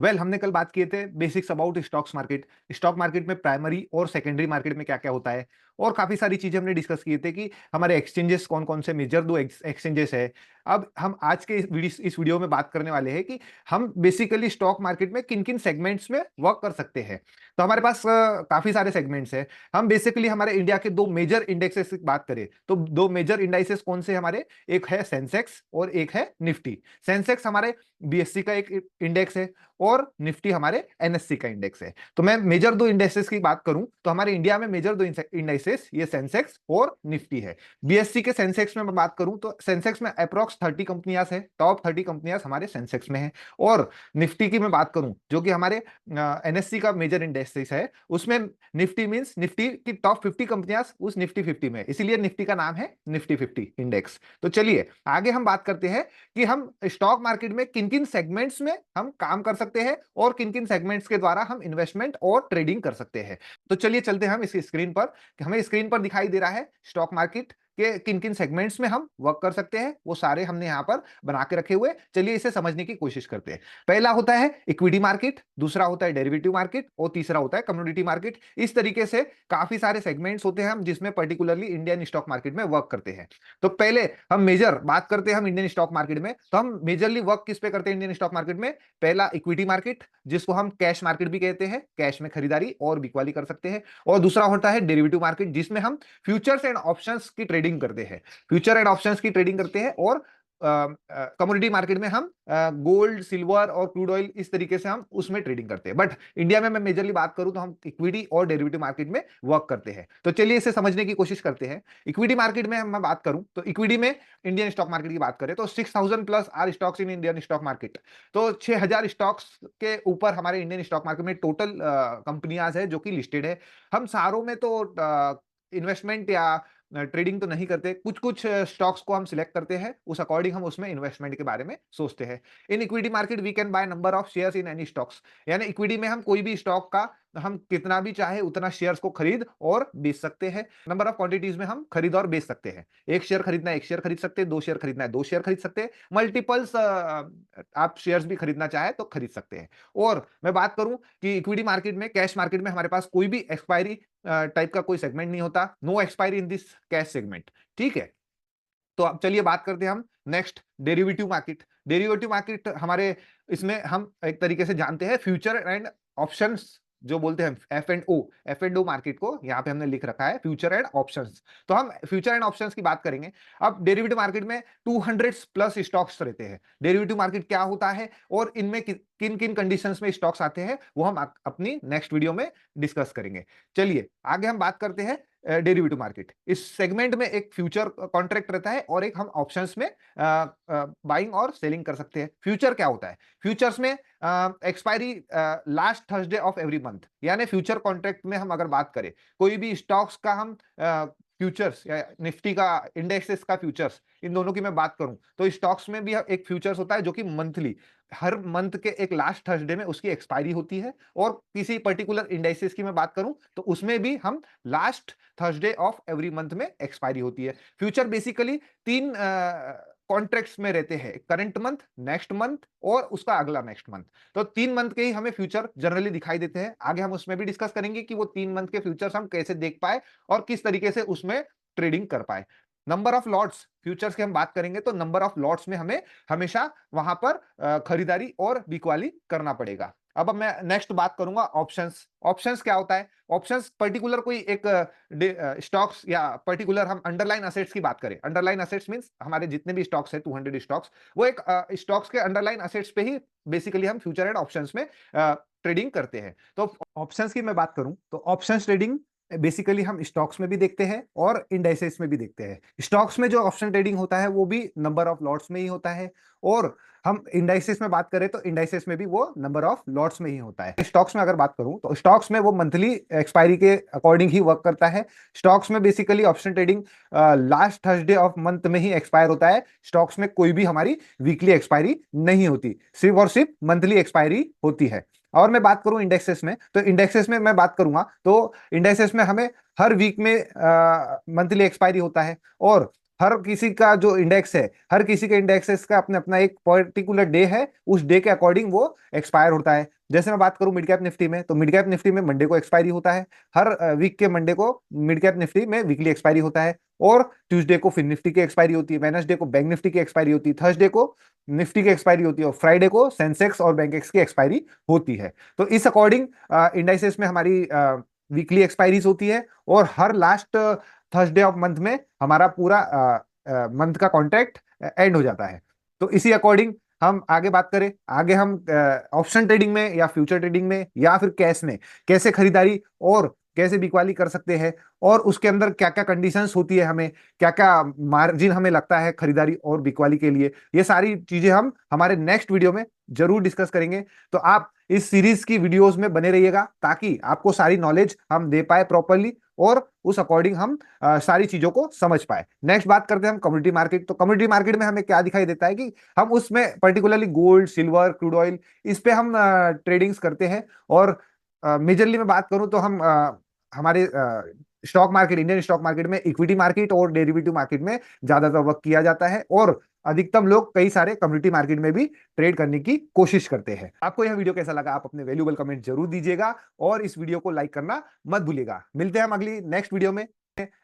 हमने कल बात किए थे basics about stocks market, stock market में प्राइमरी और सेकेंडरी मार्केट में क्या क्या होता है, और काफी सारी चीजें हमने डिस्कस किए थे कि हमारे एक्सचेंजेस कौन कौन से मेजर दो एक्सचेंजेस है। अब हम आज के इस वीडियो में बात करने वाले हैं कि हम बेसिकली स्टॉक मार्केट में किन किन सेगमेंट्स में वर्क कर सकते हैं। तो हमारे पास काफी सारे सेगमेंट्स हैं। हम बेसिकली हमारे इंडिया के दो मेजर इंडेक्सेस की बात करें तो दो मेजर इंडाइसेस कौन से हमारे, एक है सेंसेक्स और एक है निफ्टी। सेंसेक्स हमारे बीएससी का एक इंडेक्स है और निफ्टी हमारे एनएससी का इंडेक्स है। तो मैं मेजर दो इंडेक्सेस की बात करूं तो हमारे इंडिया में मेजर दो इंडेक्सेस ये सेंसेक्स और निफ्टी है। बीएससी के सेंसेक्स में मैं बात करूं तो सेंसेक्स में अप्रॉक्स 30 कंपनियां है, टॉप 30 कंपनियां हमारे सेंसेक्स में है। और निफ्टी की मैं बात करूं जो कि हमारे एनएससी का मेजर इंडेक्स है, उसमें निफ्टी मींस निफ्टी की टॉप 50 कंपनियां उस निफ्टी 50 में, इसीलिए निफ्टी का नाम है निफ्टी 50 इंडेक्स। तो चलिए आगे हम बात करते हैं कि हम स्टॉक मार्केट में किन किन सेगमेंट्स में हम काम कर सकते हैं और किन किन सेगमेंट्स के द्वारा हम इन्वेस्टमेंट और ट्रेडिंग कर सकते हैं। तो चलिए चलते हैं हम इस स्क्रीन पर, कि हमें स्क्रीन पर दिखाई दे रहा है स्टॉक मार्केट के किन किन सेगमेंट्स में हम वर्क कर सकते हैं, वो सारे हमने यहां पर बना के रखे हुए। चलिए इसे समझने की कोशिश करते हैं। पहला होता है इक्विटी मार्केट, दूसरा होता है डेरिवेटिव मार्केट और तीसरा होता है कमोडिटी मार्केट। इस तरीके से काफी सारे सेगमेंट्स होते हैं हम जिसमें पर्टिकुलरली इंडियन स्टॉक मार्केट में वर्क करते हैं। तो पहले हम मेजर बात करते हैं हम इंडियन स्टॉक मार्केट में, तो हम मेजरली वर्क किस पे करते हैं इंडियन स्टॉक मार्केट में। पहला इक्विटी मार्केट जिसको हम कैश मार्केट भी कहते हैं, कैश में खरीदारी और बिकवाली कर सकते हैं। और दूसरा होता है डेरिवेटिव मार्केट जिसमें हम फ्यूचर्स एंड ऑप्शंस की ट्रेडिंग करते हैं, फ्यूचर एंड ऑप्शंस की ट्रेडिंग करते हैं। और कमोडिटी मार्केट में हम गोल्ड सिल्वर और क्रूड ऑयल इस तरीके से हम उसमें ट्रेडिंग करते हैं। बट इंडिया में मैं मेजरली बात करूं तो हम इक्विटी और डेरिवेटिव मार्केट में वर्क करते हैं। तो चलिए इसे समझने की कोशिश करते हैं। इक्विटी मार्केट में मैं बात करूं तो इक्विटी में इंडियन स्टॉक मार्केट की बात करें तो 6000 plus are stocks in Indian stock market. तो 6000 स्टॉक्स के ऊपर हमारे इंडियन स्टॉक मार्केट में टोटल कंपनियां है जो कि लिस्टेड है। हम सारों में तो इन्वेस्टमेंट या ट्रेडिंग तो नहीं करते, कुछ कुछ स्टॉक्स को हम सिलेक्ट करते हैं, उस अकॉर्डिंग हम उसमें इन्वेस्टमेंट के बारे में सोचते हैं। In equity market we can buy number of shares in any stocks, यानी इक्विटी में हम कोई भी स्टॉक का हम कितना भी चाहे उतना शेयर्स को खरीद और बेच सकते हैं। नंबर ऑफ क्वांटिटीज में हम खरीद और बेच सकते हैं। एक शेयर खरीदना है एक शेयर खरीद सकते हैं, दो शेयर खरीदना है दो शेयर खरीद सकते हैं, मल्टीपल्स आप शेयर्स भी खरीदना चाहे तो खरीद सकते हैं। और मैं बात करूं कि इक्विटी मार्केट में, कैश मार्केट में हमारे पास कोई भी एक्सपायरी टाइप का कोई सेगमेंट नहीं होता, no expiry in this cash segment. ठीक है, तो अब चलिए बात करते हैं हम next derivative market. Derivative market हमारे इसमें हम एक तरीके से जानते हैं फ्यूचर एंड ऑप्शंस जो बोलते हैं एफ एंड ओ मार्केट को यहां पे हमने लिख रखा है फ्यूचर एंड ऑप्शंस। तो हम फ्यूचर एंड ऑप्शंस की बात करेंगे। अब डेरिवेटिव मार्केट में 200 प्लस स्टॉक्स रहते हैं। डेरिवेटिव मार्केट क्या होता है और इनमें किन किन कंडीशंस में स्टॉक्स आते हैं वो हम अपनी नेक्स्ट वीडियो में डिस्कस करेंगे। चलिए आगे हम बात करते हैं डेरिवेटिव मार्केट। इस सेगमेंट में एक फ्यूचर कॉन्ट्रैक्ट रहता है और एक हम ऑप्शंस में बाइंग और सेलिंग कर सकते हैं। फ्यूचर क्या होता है, फ्यूचर्स में expiry last Thursday of every month, यानी फ्यूचर कॉन्ट्रैक्ट में हम अगर बात करें कोई भी स्टॉक्स का हम फ्यूचर्स या निफ्टी का इंडेक्सेस का फ्यूचर्स, इन दोनों की मैं बात करूं तो स्टॉक्स में भी एक फ्यूचर्स होता है जो कि मंथली, हर मंथ के एक लास्ट थर्सडे में उसकी एक्सपायरी होती है। और किसी पर्टिकुलर इंडेक्सेस की मैं बात करूं तो उसमें भी हम last Thursday of every month में एक्सपायरी होती है। फ्यूचर बेसिकली तीन कॉन्ट्रैक्ट्स में रहते हैं, करंट मंथ, नेक्स्ट मंथ और उसका अगला नेक्स्ट मंथ। तो 3 मंथ के ही हमें फ्यूचर जनरली दिखाई देते हैं। आगे हम उसमें भी डिस्कस करेंगे कि वो 3 मंथ के फ्यूचर्स हम कैसे देख पाए और किस तरीके से उसमें ट्रेडिंग कर पाए। नंबर ऑफ लॉट्स, फ्यूचर्स की हम बात करेंगे तो नंबर ऑफ लॉट्स में हमें हमेशा वहां पर खरीदारी और बिकवाली करना पड़ेगा। अब मैं नेक्स्ट बात करूंगा ऑप्शंस। ऑप्शंस क्या होता है, ऑप्शंस पर्टिकुलर कोई एक स्टॉक्स या पर्टिकुलर हम अंडरलाइन असेट्स की बात करें। अंडरलाइन असेट्स मींस हमारे जितने भी स्टॉक्स है 200 स्टॉक्स, वो एक स्टॉक्स के अंडरलाइन असेट्स पे ही बेसिकली हम फ्यूचर एंड ऑप्शंस में ट्रेडिंग करते हैं। तो ऑप्शंस की मैं बात करूं तो ऑप्शंस ट्रेडिंग बेसिकली हम स्टॉक्स में भी देखते हैं और इंडाइसेस में भी देखते हैं। स्टॉक्स में जो ऑप्शन ट्रेडिंग होता है वो भी नंबर ऑफ लॉट्स में ही होता है, और हम इंडाइसेस में बात करें तो इंडाइसेस में भी वो नंबर ऑफ लॉट्स में ही होता है। स्टॉक्स में अगर बात करूं तो स्टॉक्स में वो मंथली एक्सपायरी के अकॉर्डिंग ही वर्क करता है। स्टॉक्स में basically option trading last Thursday of month में ही एक्सपायर होता है। स्टॉक्स में कोई भी हमारी वीकली एक्सपायरी नहीं होती, सिर्फ और सिर्फ मंथली एक्सपायरी होती है। और मैं बात करूं इंडेक्सेस में तो इंडेक्सेस में मैं बात करूंगा तो इंडेक्सेस में हमें हर वीक में मंथली एक्सपायरी होता है, और हर किसी का जो इंडेक्स है, हर किसी के इंडेक्सेस का अपना अपना एक पर्टिकुलर डे है, उस डे के अकॉर्डिंग वो एक्सपायर होता है। जैसे मैं बात करूं मिड कैप निफ्टी में, तो मिड कैप निफ्टी में मंडे को एक्सपायरी होता है, हर वीक के मंडे को मिड कैप निफ्टी में वीकली एक्सपायरी होता है, और ट्यूसडे को फिर निफ्टी की एक्सपायरी होती है, वेडनेसडे को बैंक निफ्टी की एक्सपायरी होती है, थर्सडे को निफ्टी की एक्सपायरी होती है, और फ्राइडे को सेंसेक्स और बैंक एक्स की एक्सपायरी होती है। तो इस अकॉर्डिंग इंडाइसेस में हमारी वीकली एक्सपायरीज होती है, और her last Thursday of month में हमारा पूरा मंथ का कॉन्ट्रैक्ट एंड हो जाता है। तो इसी अकॉर्डिंग हम आगे बात करें, आगे हम ऑप्शन ट्रेडिंग में या फ्यूचर ट्रेडिंग में या फिर कैश में कैसे खरीदारी और कैसे बिकवाली कर सकते हैं, और उसके अंदर क्या क्या कंडीशंस होती है, हमें क्या क्या मार्जिन हमें लगता है खरीदारी और बिकवाली के लिए, ये सारी चीजें हम हमारे नेक्स्ट वीडियो में जरूर डिस्कस करेंगे। तो आप इस सीरीज की वीडियोस में बने रहिएगा, ताकि आपको सारी नॉलेज हम दे पाए प्रॉपरली, और उस अकॉर्डिंग हम सारी चीजों को समझ पाए। नेक्स्ट बात करते हैं हम कम्युनिटी मार्केट। तो कम्युनिटी मार्केट में हमें क्या दिखाई देता है कि हम उसमें particularly gold, silver, crude oil, इस पे हम ट्रेडिंग्स करते हैं। और मेजरली मैं बात करूं तो हम हमारे stock market, Indian stock market में इक्विटी मार्केट और डेरिवेटिव मार्केट में ज्यादातर वर्क किया जाता है, और अधिकतम लोग कई सारे कम्युनिटी मार्केट में भी ट्रेड करने की कोशिश करते हैं। आपको यह वीडियो कैसा लगा, आप अपने वैल्यूएबल कमेंट जरूर दीजिएगा, और इस वीडियो को लाइक करना मत भूलिएगा। मिलते हैं हम अगली नेक्स्ट वीडियो में।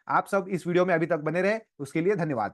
आप सब इस वीडियो में अभी तक बने रहे, उसके लिए धन्यवाद।